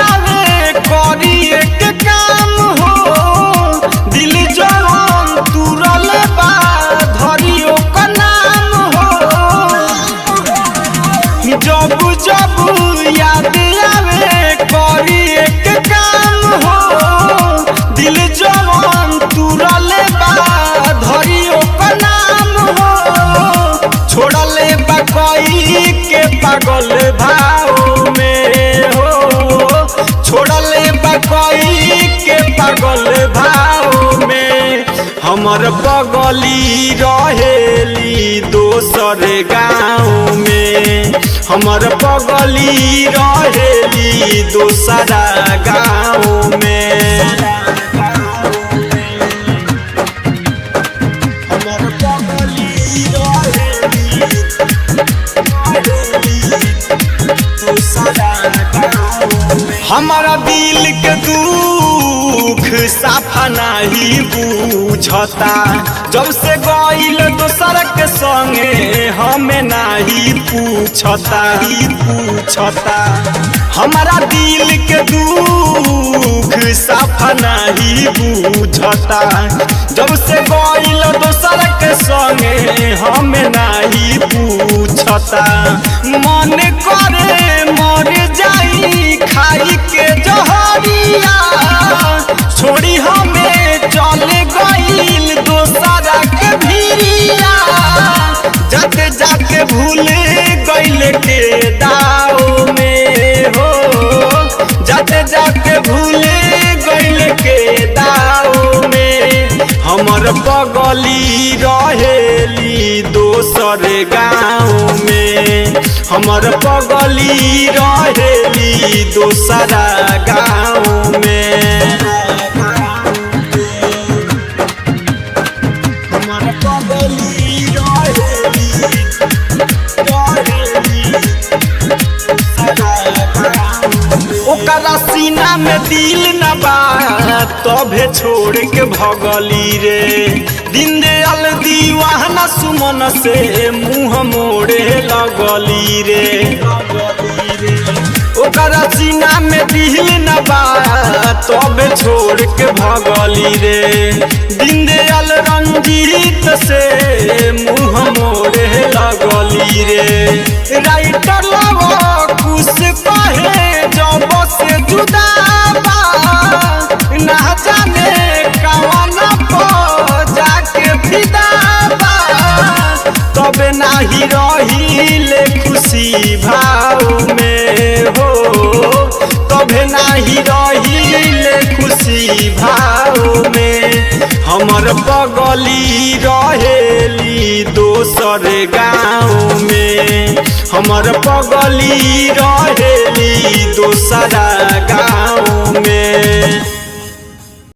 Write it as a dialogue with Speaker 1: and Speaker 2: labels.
Speaker 1: आवे करी एक काम हो दिल जवान तुरल बा धरी ओकर नाम हो। जब जब याद आवे करी एक काम हो दिल जवान तुरल बा धरी ओकर नाम हो। छोड़ले बा कोई के पागल भाव में हो छोड़ले बा कोई के पागल भाव में। हमर बगली रहेली दोसर गाँव में हमर बगली रहेली दोसरा गाँव में। हमारा दिल के दुख साफा नहीं बुझता जब से गइल दोसर के संगे हमें नहीं पूछता हमारा दिल के दुख साफा नहीं बुझता जब से गइल दोसर के संगे हमें नहीं पूछता। मन करे मर जाई खाई के जहरिया छोड़ी हमें चल गइल दोसरा के भिरिया। जाते जाके भूल गइल के दाव में हो जाते जाके भूल गइल के दाव में। हमर बगली रहेली दोसर गाँव में हमर बगली रहेली दोसरा गाँव में। हमर बगली रहेली ओकरा सीना में दिल न बा तभे छोड़ के भगली रे। दिन दयाल दीवाना सुमन से मुँह मोड़े लगली रे। ओकरा सीना में दिल न बा तबे छोड़ के भगली रे। दिन दयाल रंजीत से मुँह मोड़े लगली रे। राइटर लव कुछ कहे जब से जुदा बा ना जाने कवन पर जाके फिदा बा तबे नाही रहिले खुशी भाव में हो तबे नाही रहिले खुशी भाव में। हमर बगली रहेली दोसर गाँव में हमर बगली रहेली दोसरा गाँव में।